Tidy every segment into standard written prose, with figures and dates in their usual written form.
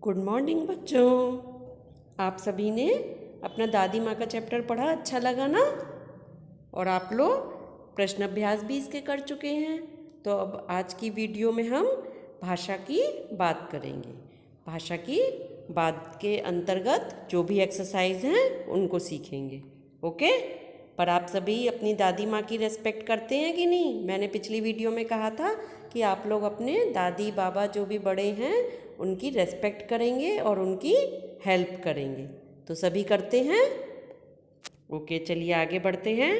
Good morning बच्चों। आप सभी ने अपना दादी माँ का चैप्टर पढ़ा, अच्छा लगा ना? और आप लोग प्रश्न अभ्यास भी इसके कर चुके हैं। तो अब आज की वीडियो में हम भाषा की बात करेंगे। भाषा की बात के अंतर्गत जो भी एक्सरसाइज हैं उनको सीखेंगे। ओके? पर आप सभी अपनी दादी माँ की रेस्पेक्ट करते हैं कि नहीं? मैंने पिछली वीडियो में कहा था कि आप लोग अपने दादी बाबा जो भी बड़े हैं उनकी रेस्पेक्ट करेंगे और उनकी हेल्प करेंगे। तो सभी करते हैं? ओके, चलिए आगे बढ़ते हैं।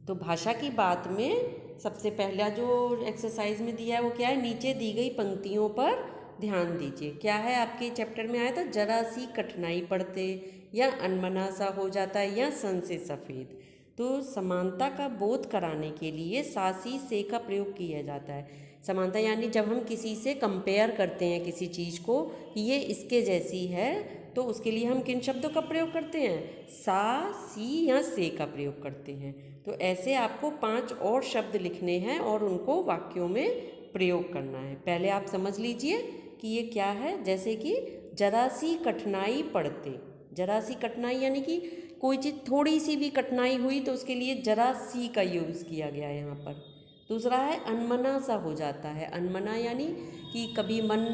तो भाषा की बात में सबसे पहला जो एक्सरसाइज में दिया है वो क्या है? नीचे दी गई पंक्तियों पर ध्यान दीजिए। क्या है आपके चैप्टर में आया था? जरा सी कठिनाई पड़ते, या अनमना सा हो जाता है, या सन से सफ़ेद। तो समानता का बोध कराने के लिए सासी से का प्रयोग किया जाता है। समानता यानी जब हम किसी से कंपेयर करते हैं किसी चीज़ को, ये इसके जैसी है, तो उसके लिए हम किन शब्दों का प्रयोग करते हैं? सा, सी या से का प्रयोग करते हैं। तो ऐसे आपको 5 और शब्द लिखने हैं और उनको वाक्यों में प्रयोग करना है। पहले आप समझ लीजिए कि ये क्या है। जैसे कि जरा सी कठिनाई पड़ते, जरा सी कठिनाई यानी कि कोई चीज़ थोड़ी सी भी कठिनाई हुई तो उसके लिए जरा सी का यूज़ किया गया है यहाँ पर। दूसरा है अनमना सा हो जाता है। अनमना यानी कि कभी मन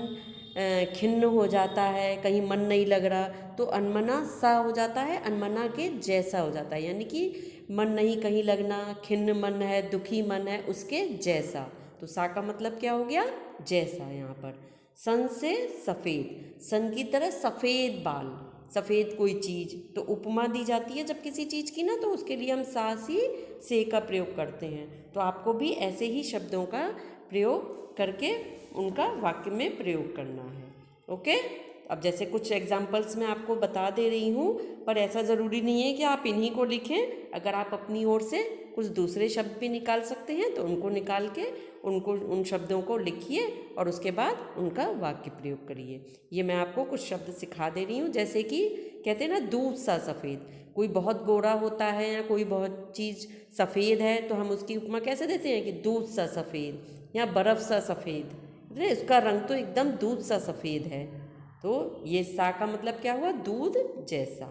खिन्न हो जाता है, कहीं मन नहीं लग रहा, तो अनमना सा हो जाता है, अनमना के जैसा हो जाता है। यानी कि मन नहीं कहीं लगना, खिन्न मन है, दुखी मन है, उसके जैसा। तो सा का मतलब क्या हो गया? जैसा। यहाँ पर सन से सफ़ेद, सन की तरह सफ़ेद बाल, सफ़ेद कोई चीज़, तो उपमा दी जाती है जब किसी चीज़ की ना, तो उसके लिए हम सा सी से का प्रयोग करते हैं। तो आपको भी ऐसे ही शब्दों का प्रयोग करके उनका वाक्य में प्रयोग करना है। ओके? अब जैसे कुछ एग्जाम्पल्स मैं आपको बता दे रही हूँ, पर ऐसा ज़रूरी नहीं है कि आप इन्हीं को लिखें। अगर आप अपनी ओर से कुछ दूसरे शब्द भी निकाल सकते हैं तो उनको निकाल के उन शब्दों को लिखिए और उसके बाद उनका वाक्य प्रयोग करिए। ये मैं आपको कुछ शब्द सिखा दे रही हूँ। जैसे कि कहते हैं ना, दूध सा सफ़ेद। कोई बहुत गोरा होता है या कोई बहुत चीज़ सफ़ेद है तो हम उसकी उपमा कैसे देते हैं कि दूध सा सफ़ेद या बर्फ़ सा सफ़ेद। अरे उसका रंग तो एकदम दूध सा सफ़ेद है। तो ये सा का मतलब क्या हुआ? दूध जैसा।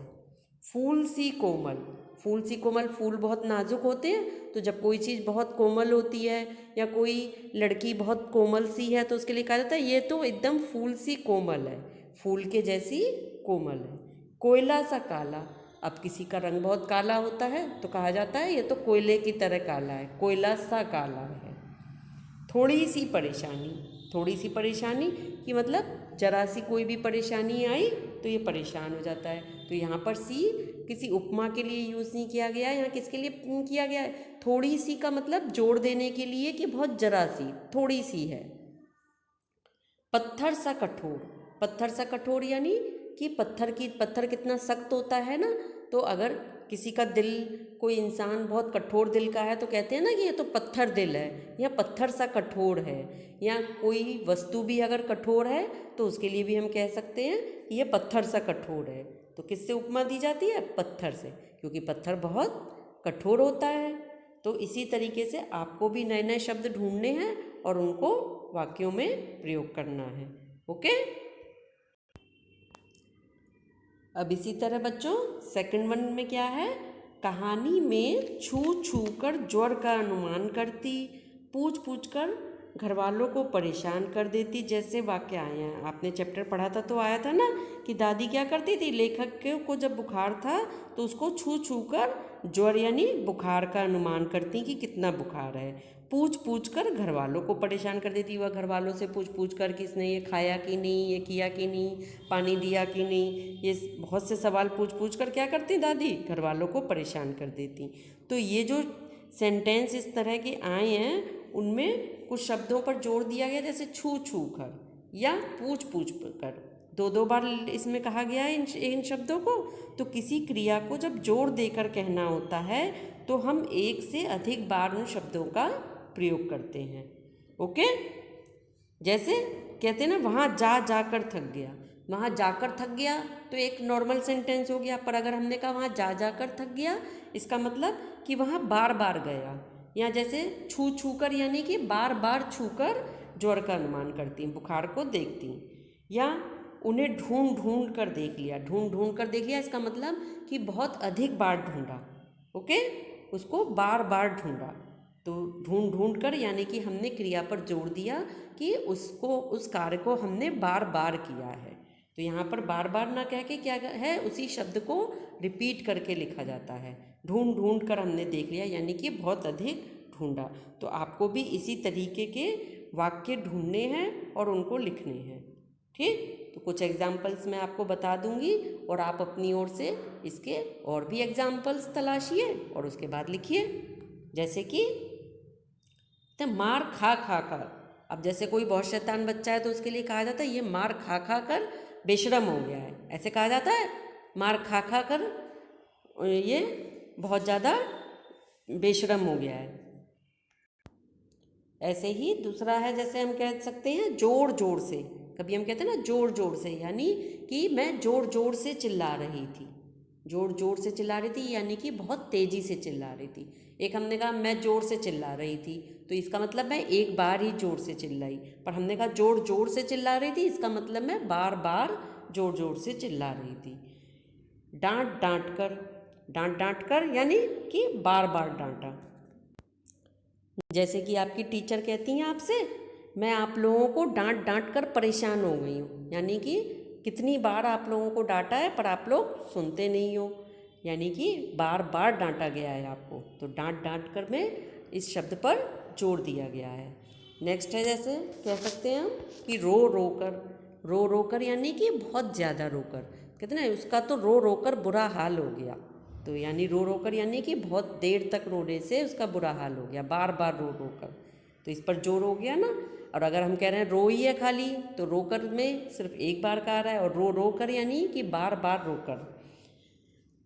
फूल सी कोमल, फूल सी कोमल, फूल बहुत नाजुक होते हैं, तो जब कोई चीज़ बहुत कोमल होती है या कोई लड़की बहुत कोमल सी है तो उसके लिए कहा जाता है ये तो एकदम फूल सी कोमल है, फूल के जैसी कोमल है। कोयला सा काला, अब किसी का रंग बहुत काला होता है तो कहा जाता है ये तो कोयले की तरह काला है, कोयला सा काला है। थोड़ी सी परेशानी, थोड़ी सी परेशानी कि मतलब जरा सी कोई भी परेशानी आई तो ये परेशान हो जाता है। तो यहाँ पर सी किसी उपमा के लिए यूज़ नहीं किया गया है, यहाँ किसके लिए किया गया है? थोड़ी सी का मतलब जोड़ देने के लिए कि बहुत जरा सी, थोड़ी सी है। पत्थर सा कठोर, पत्थर सा कठोर यानी कि पत्थर कितना सख्त होता है ना, तो अगर किसी का दिल, कोई इंसान बहुत कठोर दिल का है तो कहते हैं ना कि ये तो पत्थर दिल है या पत्थर सा कठोर है। या कोई वस्तु भी अगर कठोर है तो उसके लिए भी हम कह सकते हैं ये पत्थर सा कठोर है। तो किससे उपमा दी जाती है? पत्थर से, क्योंकि पत्थर बहुत कठोर होता है। तो इसी तरीके से आपको भी नए नए शब्द ढूंढने हैं और उनको वाक्यों में प्रयोग करना है। ओके? अब इसी तरह बच्चों सेकंड वन में क्या है? कहानी में छू छू कर ज्वर का अनुमान करती, पूछ पूछ कर घर वालों को परेशान कर देती, जैसे वाक्य आए हैं। आपने चैप्टर पढ़ा था तो आया था ना कि दादी क्या करती थी, लेखक को जब बुखार था तो उसको छू छू कर ज्वर यानी बुखार का अनुमान करती कि कितना बुखार है। पूछ पूछ कर घर वालों को परेशान कर देती, वह घर वालों से पूछ पूछ कर कि इसने ये खाया कि नहीं, ये किया कि नहीं, पानी दिया कि नहीं, ये बहुत से सवाल पूछ पूछ कर क्या करती दादी? घर वालों को परेशान कर देती। तो ये जो सेंटेंस इस तरह के आए हैं उनमें कुछ शब्दों पर जोर दिया गया, जैसे छू छू कर या पूछ पूछ कर। दो दो बार इसमें कहा गया है इन शब्दों को। तो किसी क्रिया को जब जोर देकर कहना होता है तो हम एक से अधिक बार उन शब्दों का प्रयोग करते हैं। ओके? जैसे कहते हैं ना, वहाँ जा जाकर थक गया, वहाँ जाकर थक गया तो एक नॉर्मल सेंटेंस हो गया। पर अगर हमने कहा वहाँ जा जाकर थक गया, इसका मतलब कि वहाँ बार बार गया। या जैसे छू छू कर यानी कि बार बार छू कर ज्वर का अनुमान करती हैं, बुखार को देखती हैं। या उन्हें ढूंढ ढूंढ कर देख लिया, ढूंढ ढूंढ कर देख लिया इसका मतलब कि बहुत अधिक बार ढूंढा। ओके, उसको बार बार ढूंढा। तो ढूंढ ढूंढ कर यानी कि हमने क्रिया पर जोर दिया कि उसको, उस कार्य को हमने बार बार किया है। तो यहाँ पर बार बार ना कह के क्या है, उसी शब्द को रिपीट करके लिखा जाता है। ढूंढ ढूंढ कर हमने देख लिया यानी कि बहुत अधिक ढूंढा। तो आपको भी इसी तरीके के वाक्य ढूंढने हैं और उनको लिखने हैं। ठीक, तो कुछ एग्जाम्पल्स मैं आपको बता दूंगी और आप अपनी ओर से इसके और भी एग्जाम्पल्स तलाशिए और उसके बाद लिखिए। जैसे कि तो मार खा खा कर, अब जैसे कोई बहुत शैतान बच्चा है तो उसके लिए कहा जाता है ये मार खा खा कर बेशरम हो गया है, ऐसे कहा जाता है। मार खा खा कर ये बहुत ज़्यादा बेशरम हो गया है। ऐसे ही दूसरा है, जैसे हम कह सकते हैं जोर जोर से। कभी हम कहते हैं ना जोर जोर से, यानी कि मैं जोर जोर से चिल्ला रही थी। जोर जोर से चिल्ला रही थी यानी कि बहुत तेज़ी से चिल्ला रही थी। एक हमने कहा मैं जोर से चिल्ला रही थी, तो इसका मतलब मैं एक बार ही जोर से चिल्लाई। पर हमने कहा जोर जोर से चिल्ला रही थी, इसका मतलब मैं बार बार जोर जोर से चिल्ला रही थी। डांट डांट कर, डांट डांट कर यानी कि बार बार डांटा। जैसे कि आपकी टीचर कहती हैं आपसे, मैं आप लोगों को डांट डांट कर परेशान हो गई हूँ, यानी कि कितनी बार आप लोगों को डांटा है पर आप लोग सुनते नहीं हो, यानी कि बार बार डांटा गया है आपको। तो डांट डांट कर में इस शब्द पर जोर दिया गया है। नेक्स्ट है, जैसे कह सकते हैं हम कि रो रो कर। रो रो कर यानी कि बहुत ज़्यादा रोकर, कहते हैं ना उसका तो रो रो कर बुरा हाल हो गया। तो यानी रो रो कर यानी कि बहुत देर तक रोने से उसका बुरा हाल हो गया, बार बार रो रो कर। तो इस पर जोर हो गया ना। और अगर हम कह रहे हैं रो ही है खाली, तो रोकर में सिर्फ एक बार कहा रहा है, और रो रो कर यानी कि बार बार रोकर।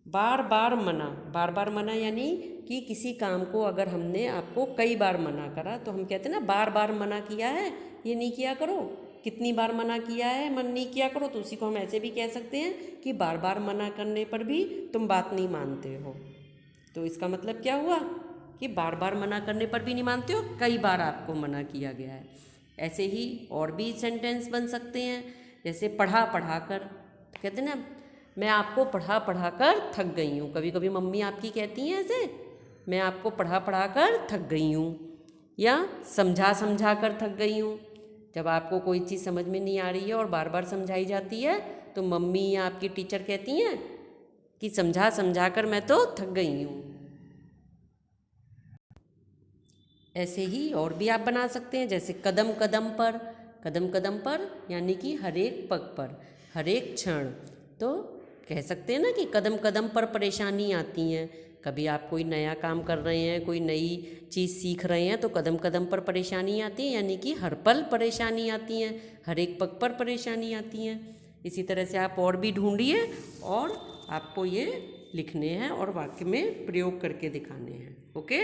बार बार मना, बार बार मना यानी कि किसी काम को अगर हमने आपको कई बार मना करा तो हम कहते हैं ना बार बार मना किया है, ये नहीं किया करो। कितनी बार मना किया है, मन नहीं किया करो, तो उसी को हम ऐसे भी कह सकते हैं कि बार बार मना करने पर भी तुम बात नहीं मानते हो। तो इसका मतलब क्या हुआ कि बार बार मना करने पर भी नहीं मानते हो, कई बार आपको मना किया गया है। ऐसे ही और भी सेंटेंस बन सकते हैं, जैसे पढ़ा पढ़ा कर। तो कहते हैं ना मैं आपको पढ़ा पढ़ा कर थक गई हूँ। कभी कभी मम्मी आपकी कहती हैं ऐसे, मैं आपको पढ़ा पढ़ा कर थक गई हूँ। या समझा समझा कर थक गई हूँ। जब आपको कोई चीज़ समझ में नहीं आ रही है और बार बार समझाई जाती है तो मम्मी या आपकी टीचर कहती हैं कि समझा समझा कर मैं तो थक गई हूँ। ऐसे ही और भी आप बना सकते हैं, जैसे कदम कदम पर। कदम कदम पर यानी कि हर एक पग पर, हर एक क्षण। तो कह सकते हैं ना कि कदम कदम पर परेशानी आती हैं। कभी आप कोई नया काम कर रहे हैं, कोई नई चीज़ सीख रहे हैं, तो कदम कदम पर परेशानी आती है, यानी कि हर पल परेशानी आती हैं, हर एक पग पर परेशानी आती हैं। इसी तरह से आप और भी ढूंढिए और आपको ये लिखने हैं और वाक्य में प्रयोग करके दिखाने हैं। ओके,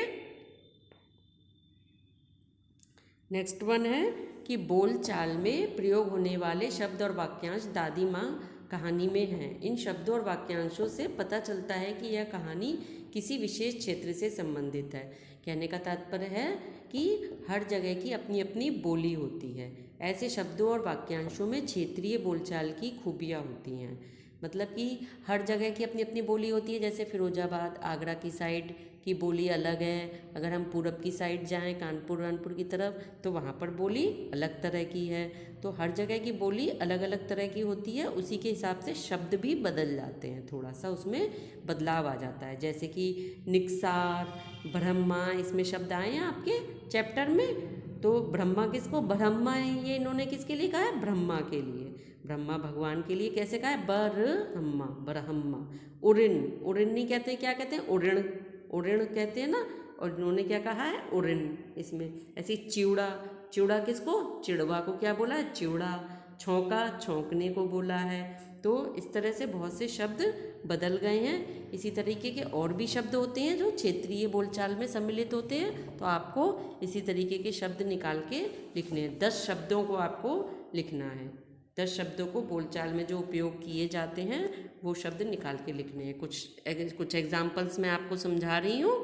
नेक्स्ट वन है कि बोल चाल में प्रयोग होने वाले शब्द और वाक्यांश दादी माँ कहानी में हैं। इन शब्दों और वाक्यांशों से पता चलता है कि यह कहानी किसी विशेष क्षेत्र से संबंधित है। कहने का तात्पर्य है कि हर जगह की अपनी अपनी बोली होती है। ऐसे शब्दों और वाक्यांशों में क्षेत्रीय बोलचाल की खूबियाँ होती हैं। मतलब कि हर जगह की अपनी अपनी बोली होती है। जैसे फिरोजाबाद, आगरा की साइड की बोली अलग है। अगर हम पूरब की साइड जाएं, कानपुर वानपुर की तरफ, तो वहाँ पर बोली अलग तरह की है। तो हर जगह की बोली अलग अलग तरह की होती है, उसी के हिसाब से शब्द भी बदल जाते हैं, थोड़ा सा उसमें बदलाव आ जाता है। जैसे कि निक्सार, ब्रह्मा, इसमें शब्द आए हैं आपके चैप्टर में। तो ब्रह्मा किसको, ब्रह्मा ये इन्होंने किसके लिए कहा है, ब्रह्मा के लिए, ब्रह्मा भगवान के लिए कैसे कहा है, बरहम्मा, बरहम्मा। उड़िन, उड़िन नहीं कहते, क्या कहते हैं, उड़िन, उड़िन कहते हैं ना। और इन्होंने क्या कहा है, उड़िन। इसमें ऐसी चिवड़ा, चिवड़ा किसको, चिड़वा को क्या बोला है, चिवड़ा। छौंका, छौंकने को बोला है। तो इस तरह से बहुत से शब्द बदल गए हैं। इसी तरीके के और भी शब्द होते हैं जो क्षेत्रीय बोलचाल में सम्मिलित होते हैं। तो आपको इसी तरीके के शब्द निकाल के लिखने हैं। 10 शब्दों को आपको लिखना है। 10 शब्दों को बोलचाल में जो उपयोग किए जाते हैं वो शब्द निकाल के लिखने हैं। कुछ एग्जाम्पल्स मैं आपको समझा रही हूँ।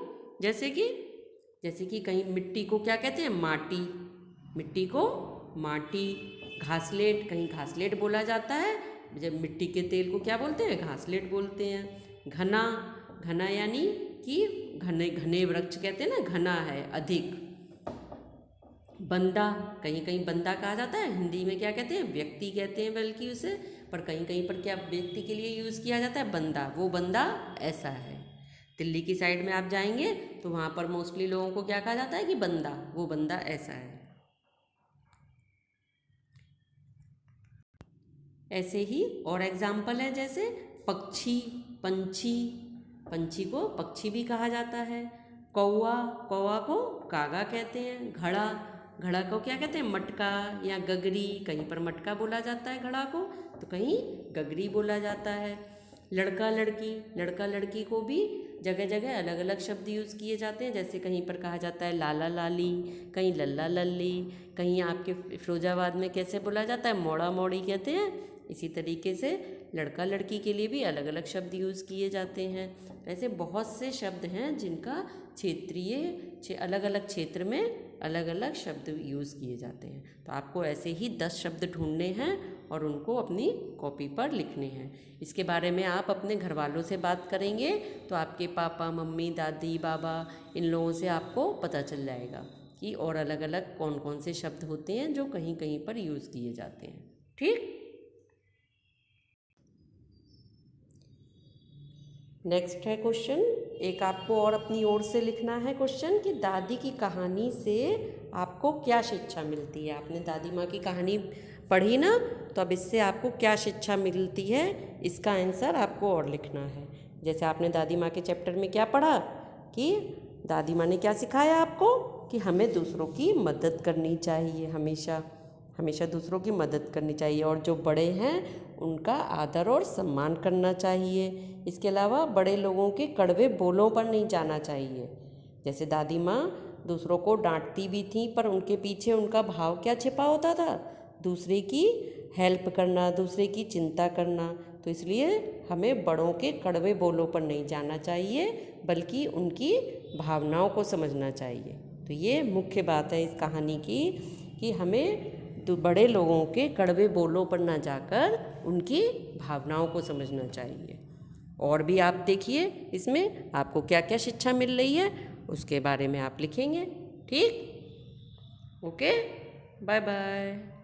जैसे कि कहीं मिट्टी को क्या कहते हैं, माटी, मिट्टी को माटी, घासलेट, कहीं घासलेट बोला जाता है, जब मिट्टी के तेल को क्या बोलते हैं, घासलेट बोलते हैं। घना, घना यानी कि घने घने वृक्ष कहते हैं ना, घना है, अधिक। बंदा, कहीं कहीं बंदा कहा जाता है, हिंदी में क्या कहते हैं, व्यक्ति कहते हैं बल्कि उसे, पर कहीं कहीं पर क्या व्यक्ति के लिए यूज़ किया जाता है, बंदा, वो बंदा ऐसा है। दिल्ली की साइड में आप जाएंगे तो वहाँ पर मोस्टली लोगों को क्या कहा जाता है कि बंदा, वो बंदा ऐसा है। ऐसे ही और एग्जाम्पल है, जैसे पक्षी, पंछी, पंछी को पक्षी भी कहा जाता है। कौवा, कौवा को कागा कहते हैं। घड़ा, घड़ा को क्या कहते हैं, मटका या गगरी, कहीं पर मटका बोला जाता है घड़ा को, तो कहीं गगरी बोला जाता है। लड़का लड़की, लड़का लड़की को भी जगह जगह अलग अलग शब्द यूज़ किए जाते हैं, जैसे कहीं पर कहा जाता है लाला लाली, कहीं लल्ला लल्ली, कहीं आपके फिरोजाबाद में कैसे बोला जाता है, मोड़ा मोड़ी कहते हैं। इसी तरीके से लड़का लड़की के लिए भी अलग अलग शब्द यूज़ किए जाते हैं। ऐसे बहुत से शब्द हैं जिनका क्षेत्रीय अलग अलग क्षेत्र में अलग अलग शब्द यूज़ किए जाते हैं। तो आपको ऐसे ही 10 शब्द ढूंढने हैं और उनको अपनी कॉपी पर लिखने हैं। इसके बारे में आप अपने घर वालों से बात करेंगे तो आपके पापा मम्मी दादी बाबा इन लोगों से आपको पता चल जाएगा कि और अलग अलग कौन कौन से शब्द होते हैं जो कहीं कहीं पर यूज़ किए जाते हैं। ठीक। नेक्स्ट है क्वेश्चन, एक आपको और अपनी ओर से लिखना है क्वेश्चन कि दादी की कहानी से आपको क्या शिक्षा मिलती है। आपने दादी माँ की कहानी पढ़ी ना, तो अब इससे आपको क्या शिक्षा मिलती है, इसका आंसर आपको और लिखना है। जैसे आपने दादी माँ के चैप्टर में क्या पढ़ा कि दादी माँ ने क्या सिखाया आपको कि हमें दूसरों की मदद करनी चाहिए, हमेशा हमेशा दूसरों की मदद करनी चाहिए, और जो बड़े हैं उनका आदर और सम्मान करना चाहिए। इसके अलावा बड़े लोगों के कड़वे बोलों पर नहीं जाना चाहिए। जैसे दादी माँ दूसरों को डांटती भी थी, पर उनके पीछे उनका भाव क्या छिपा होता था, दूसरे की हेल्प करना, दूसरे की चिंता करना। तो इसलिए हमें बड़ों के कड़वे बोलों पर नहीं जाना चाहिए, बल्कि उनकी भावनाओं को समझना चाहिए। तो ये मुख्य बात है इस कहानी की कि हमें बड़े लोगों के कड़वे बोलों पर ना जाकर उनकी भावनाओं को समझना चाहिए। और भी आप देखिए इसमें आपको क्या क्या शिक्षा मिल रही है, उसके बारे में आप लिखेंगे। ठीक, ओके, बाय बाय।